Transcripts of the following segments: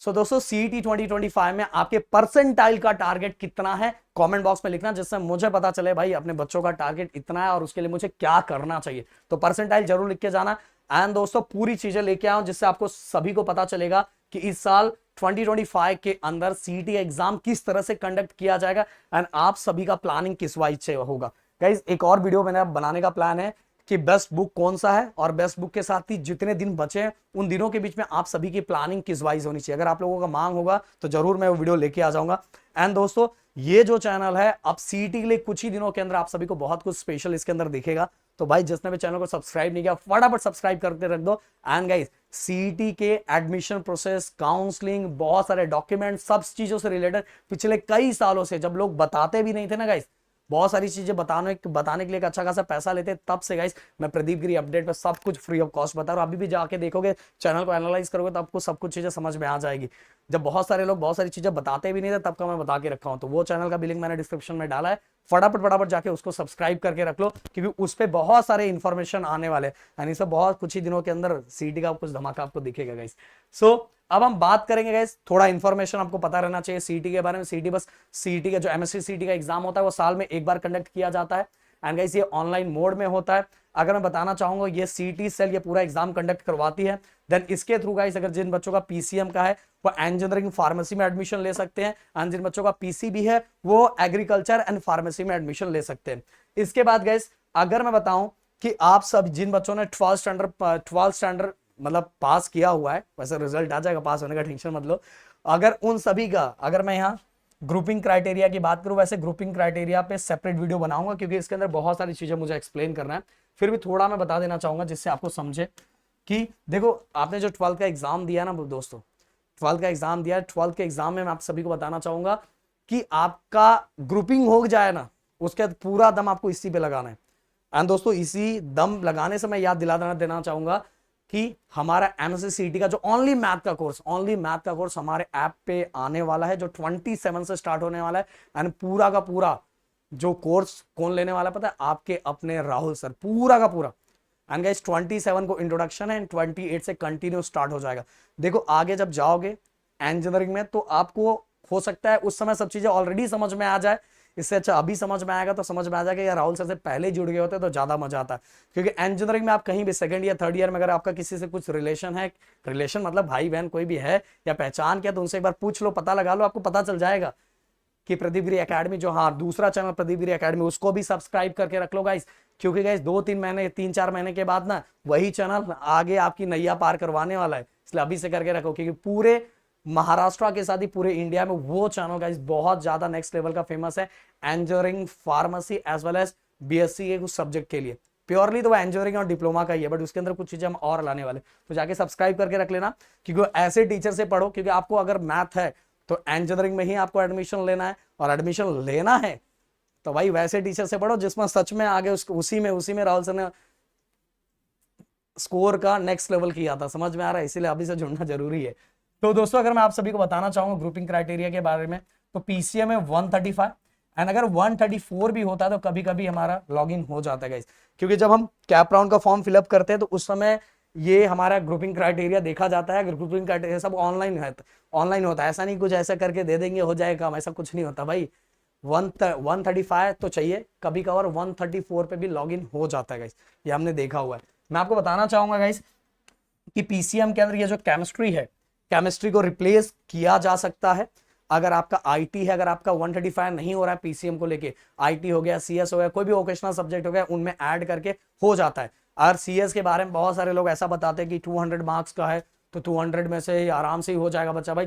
सो दोस्तों सीईटी 2025 में आपके परसेंटाइल का टारगेट कितना है कमेंट बॉक्स में लिखना, जिससे मुझे पता चले भाई अपने बच्चों का टारगेट इतना है और उसके लिए मुझे क्या करना चाहिए। तो परसेंटाइल जरूर लिख के जाना। एंड दोस्तों पूरी चीजें लेके आओ जिससे आपको सभी को पता चलेगा कि इस साल 2025 के अंदर सीईटी एग्जाम किस तरह से कंडक्ट किया जाएगा एंड आप सभी का प्लानिंग किस वाइज से होगा। गाइस एक और वीडियो मैंने बनाने का प्लान है कि बेस्ट बुक कौन सा है और बेस्ट बुक के साथ ही जितने दिन बचे हैं उन दिनों के बीच में आप सभी की प्लानिंग किस वाइज होनी चाहिए। अगर आप लोगों का मांग होगा तो जरूर मैं वो वीडियो लेके आ जाऊंगा। एंड दोस्तों ये जो चैनल है अब सीईटी के लिए कुछ ही दिनों के अंदर आप सभी को बहुत कुछ स्पेशल इसके अंदर दिखेगा। तो भाई जिसने भी चैनल को सब्सक्राइब नहीं किया फटाफट सब्सक्राइब करके रख दो। एंड गाइस सीईटी के एडमिशन प्रोसेस, काउंसलिंग, बहुत सारे डॉक्यूमेंट, सब चीजों से रिलेटेड पिछले कई सालों से जब लोग बताते भी नहीं थे ना गाइस, बहुत सारी चीजें बताने के लिए अच्छा खासा पैसा लेते, तब से गाइस मैं प्रदीप गिरी अपडेट पे सब कुछ फ्री ऑफ कॉस्ट बता रहा हूं। अभी भी जाके देखोगे, चैनल को एनालाइज करोगे तो आपको सब कुछ चीजें समझ में आ जाएगी। जब बहुत सारे लोग बहुत सारी चीजें बताते भी नहीं थे तब का मैं बता के रखा हूं। तो वो चैनल का भी लिंक मैंने डिस्क्रिप्शन में डाला है, फटाफट जाके उसको सब्सक्राइब करके रख लो क्योंकि उस पर बहुत सारे इंफॉर्मेशन आने वाले यानी सब बहुत कुछ ही दिनों के अंदर सीईटी का कुछ धमाका आपको दिखेगा गाइस। सो अब हम बात करेंगे गाइस, थोड़ा इंफॉर्मेशन आपको पता रहना चाहिए सीईटी के बारे में। सीईटी का जो एमएससी सीईटी का एग्जाम होता है वो साल में एक बार कंडक्ट किया जाता है एंड गाइस ये ऑनलाइन मोड में होता है। अगर मैं बताना चाहूंगा ये सीईटी सेल ये पूरा एग्जाम कंडक्ट करवाती है। देन इसके थ्रू गाइस अगर जिन बच्चों का पीसीएम का है वो इंजीनियरिंग फार्मेसी में एडमिशन ले सकते हैं एंड जिन बच्चों का पीसीबी है वो एग्रीकल्चर एंड फार्मेसी में एडमिशन ले सकते हैं। इसके बाद गाइस अगर मैं बताऊं कि आप सब जिन बच्चों ने 12th स्टैंडर्ड मतलब पास किया हुआ है, वैसे रिजल्ट आ जाएगा, पास होने का टेंशन मत लो। अगर उन सभी का अगर मैं यहाँ ग्रुपिंग क्राइटेरिया की बात करूं, वैसे ग्रुपिंग क्राइटेरिया पे सेपरेट वीडियो बनाऊंगा क्योंकि इसके अंदर बहुत सारी चीजें मुझे एक्सप्लेन करना है। फिर भी थोड़ा मैं बता देना चाहूंगा जिससे आपको समझे कि देखो आपने जो 12th का एग्जाम दिया ना दोस्तों, 12th का एग्जाम दिया, 12th के एग्जाम में मैं आप सभी को बताना चाहूंगा कि आपका ग्रुपिंग हो जाए ना उसके बाद पूरा दम आपको इसी पे लगाना है। एंड दोस्तों इसी दम लगाने से मैं याद दिला देना चाहूंगा कि हमारा एमएससी सीईटी का जो ओनली मैथ का कोर्स हमारे ऐप पे आने वाला है जो 27 से स्टार्ट होने वाला है। एंड पूरा का पूरा जो कोर्स कौन लेने वाला है पता है? आपके अपने राहुल सर, पूरा का पूरा। एंड गाइस 27 को इंट्रोडक्शन है एंड 28 से कंटिन्यू स्टार्ट हो जाएगा। देखो आगे जब जाओगे इंजीनियरिंग में तो आपको हो सकता है उस समय सब चीजें ऑलरेडी समझ में आ जाए, इससे अच्छा अभी समझ में आएगा तो समझ में आ जाएगा यार राहुल सर से पहले जुड़ गए होते तो ज्यादा मजा आता है। क्योंकि इंजीनियरिंग में आप कहीं भी सेकंड ईयर थर्ड ईयर में अगर आपका किसी से कुछ रिलेशन है, रिलेशन मतलब भाई बहन कोई भी है या पहचान किया, तो उनसे एक बार पूछ लो, पता लगा लो, आपको पता चल जाएगा कि प्रदीप गिरी एकेडमी जो, हाँ दूसरा चैनल प्रदीप गिरी एकेडमी, उसको भी सब्सक्राइब करके रख लो गाइस। क्योंकि गाइस 3-4 महीने के बाद ना वही चैनल आगे आपकी नैया पार करवाने वाला है, इसलिए अभी से करके रखो क्योंकि पूरे महाराष्ट्र के साथ ही पूरे इंडिया में वो चैनल गाइस बहुत ज्यादा नेक्स्ट लेवल का फेमस है engineering pharmacy as well as BSc के कुछ सब्जेक्ट के लिए। प्योरली तो वो इंजीनियरिंग और डिप्लोमा का ही है बट उसके अंदर कुछ चीजें हम और लाने वाले, तो जाके सब्सक्राइब करके रख लेना क्योंकि ऐसे टीचर से पढ़ो। क्योंकि आपको अगर मैथ है तो इंजीनियरिंग में ही आपको एडमिशन लेना है और एडमिशन लेना है तो भाई वैसे टीचर से पढ़ो जिसमें सच में आगे उसी में राहुल सर ने स्कोर का नेक्स्ट लेवल किया था, समझ में आ रहा है? इसीलिए अभी से जुड़ना जरूरी है। तो दोस्तों अगर मैं आप सभी को बताना चाहूंगा ग्रुपिंग क्राइटेरिया के बारे में तो पीसीएम है 135 एंड अगर 134 भी होता है तो कभी कभी हमारा लॉगिन हो जाता है गाइस। क्योंकि जब हम कैप राउंड का फॉर्म फिलअप करते हैं तो उस समय ये हमारा ग्रुपिंग क्राइटेरिया देखा जाता है। ग्रुपिंग क्राइटेरिया सब ऑनलाइन है, ऑनलाइन होता है, ऐसा नहीं कुछ ऐसा करके दे देंगे हो जाएगा, ऐसा कुछ नहीं होता भाई। 135 तो चाहिए, कभी कभार 134 पे भी लॉगिन हो जाता है गाइस, ये हमने देखा हुआ है। मैं आपको बताना चाहूंगा गाइस कि पीसीएम के अंदर ये जो केमिस्ट्री है, केमिस्ट्री को रिप्लेस किया जा सकता है। अगर आपका आईटी है, अगर आपका 135 नहीं हो रहा है पीसीएम को लेके, आईटी हो गया, सीएस हो गया, कोई भी वोकेशनल सब्जेक्ट हो गया, उनमें ऐड करके हो जाता है। और सीएस के बारे में बहुत सारे लोग ऐसा बताते हैं कि 200 मार्क्स का है तो 200 में से आराम से ही हो जाएगा बच्चा। भाई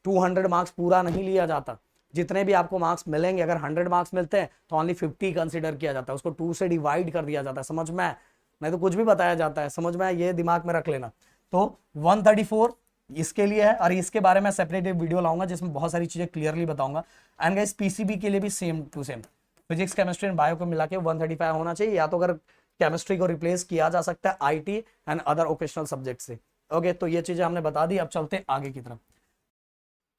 200 मार्क्स पूरा नहीं लिया जाता, जितने भी आपको मार्क्स मिलेंगे अगर 100 मार्क्स मिलते हैं तो ओनली 50 कंसिडर किया जाता है, उसको 2 से डिवाइड कर दिया जाता है, समझ में? नहीं तो कुछ भी बताया जाता है, समझ में? ये दिमाग में रख लेना। तो 134 इसके लिए है और इसके बारे में सेपरेट एक वीडियो लाऊंगा जिसमें बहुत सारी चीजें क्लियरली बताऊंगा। एंड गाइस पीसीबी के लिए भी same to same physics chemistry and bio को मिला के 135 होना चाहिए, या तो अगर केमिस्ट्री को रिप्लेस किया जा सकता है IT and other vocational subject से। ओके तो ये चीजें हमने बता दी, अब चलते हैं आगे की तरफ।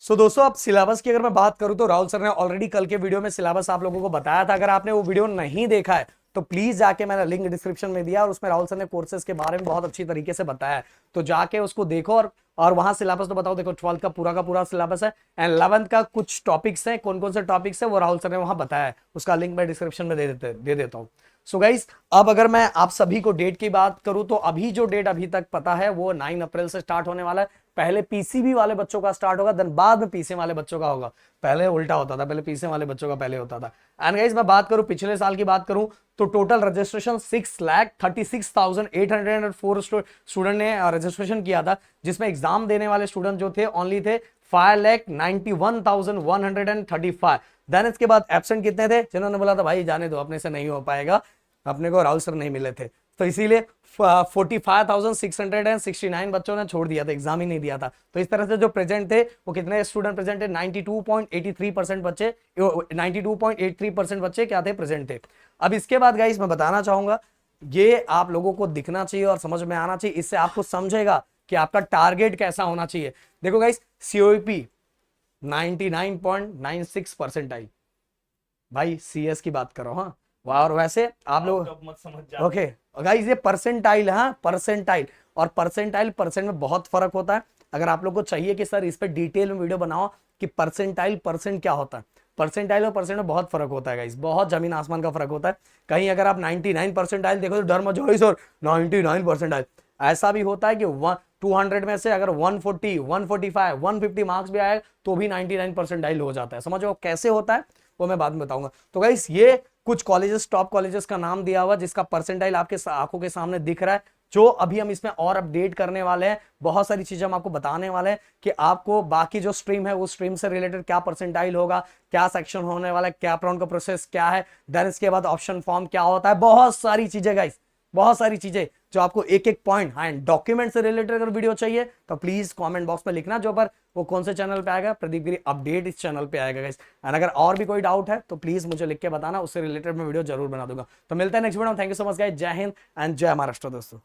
सो दोस्तों अब सिलेबस की अगर मैं बात करूं तो राहुल सर ने ऑलरेडी कल के वीडियो में सिलेबस आप लोगों को बताया था। अगर आपने वो वीडियो नहीं देखा है तो प्लीज जाके, मैंने लिंक डिस्क्रिप्शन में दिया और उसमें राहुल सर ने कोर्सेज के बारे में बहुत अच्छी तरीके से बताया है, तो जाके उसको देखो और और वहां सिलेबस तो बताओ, देखो 12th का पूरा सिलेबस है एंड 11th का कुछ टॉपिक्स हैं, कौन कौन से टॉपिक्स है वो राहुल सर ने वहां बताया है, उसका लिंक मैं डिस्क्रिप्शन में दे देता हूँ। सो गाइस, अब अगर मैं आप सभी को डेट की बात करूं तो अभी जो डेट अभी तक पता है वो 9 अप्रैल से स्टार्ट होने वाला है। पहले पीसीबी वाले बच्चों का स्टार्ट होगा, देन बाद में पीसी वाले बच्चों का होगा। पहले उल्टा होता था, पहले पीसी वाले बच्चों का पहले होता था। एंड गाइस, मैं बात करूं पिछले साल की बात करूं तो टोटल रजिस्ट्रेशन 6,36,804 स्टूडेंट ने रजिस्ट्रेशन किया था, जिसमें एग्जाम देने वाले स्टूडेंट जो थे ओनली थे 5,91,135। देन इसके बाद एब्सेंट कितने थे, जिन्होंने बोला था भाई जाने दो अपने से नहीं हो पाएगा, अपने को राहुल सर नहीं मिले थे, तो इसीलिए 45,669 बच्चों ने छोड़ दिया था, एग्जाम ही नहीं दिया था। तो इस तरह से जो प्रेजेंट थे वो कितने स्टूडेंट प्रेजेंट थे, 92.83% बच्चे, 92.83% बच्चे क्या थे, प्रेजेंट थे। अब इसके बाद गाइस मैं बताना चाहूंगा, ये आप लोगों को दिखना चाहिए और समझ में आना चाहिए, इससे आपको समझेगा कि आपका टारगेट कैसा होना चाहिए। देखो गाइस, सीओपी 99.96% आई, भाई सीएस की बात करो, हाँ। और वैसे आप लोग मत समझ ओके गाइस, ये परसेंटाइल, हाँ परसेंटाइल, और परसेंटाइल परसेंट में बहुत फर्क होता है। अगर आप लोग को चाहिए कि सर इस पे डिटेल में वीडियो बनाओ कि परसेंटाइल परसेंट क्या होता है, परसेंटाइल और परसेंट में बहुत फर्क होता है गाइस, बहुत जमीन आसमान का फर्क होता है। कहीं अगर आप 99 परसेंटाइल देखो तो डर मत जाओ सर 99 परसेंटाइल, ऐसा भी होता है कि 200 में से अगर 140, 145, 150 मार्क्स भी आए तो भी 99 परसेंटाइल हो जाता है। समझो कैसे होता है वो मैं बाद में बताऊंगा। तो गाइस, ये कुछ कॉलेजेस, टॉप कॉलेजेस का नाम दिया हुआ जिसका परसेंटाइल आपके आंखों के सामने दिख रहा है, जो अभी हम इसमें और अपडेट करने वाले हैं। बहुत सारी चीजें हम आपको बताने वाले हैं कि आपको बाकी जो स्ट्रीम है उस स्ट्रीम से रिलेटेड क्या परसेंटाइल होगा, क्या सेक्शन होने वाला है, कैप राउंड का प्रोसेस क्या है, देन इसके बाद ऑप्शन फॉर्म क्या होता है, बहुत सारी चीजें गाइस, बहुत सारी चीजें जो आपको एक एक पॉइंट, हाँ डॉक्यूमेंट से रिलेटेड अगर वीडियो चाहिए तो प्लीज कमेंट बॉक्स में लिखना, जो पर वो कौन से चैनल पे आएगा, प्रदीप गिरी अपडेट इस चैनल पे आएगा गाइस। एंड अगर और भी कोई डाउट है तो प्लीज मुझे लिख के बताना, उससे रिलेटेड मैं वीडियो जरूर बना दूंगा। तो मिलता है नेक्स्ट वीडियो में। Thank you so much guys, जय हिंद एंड जय महाराष्ट्र दोस्तों।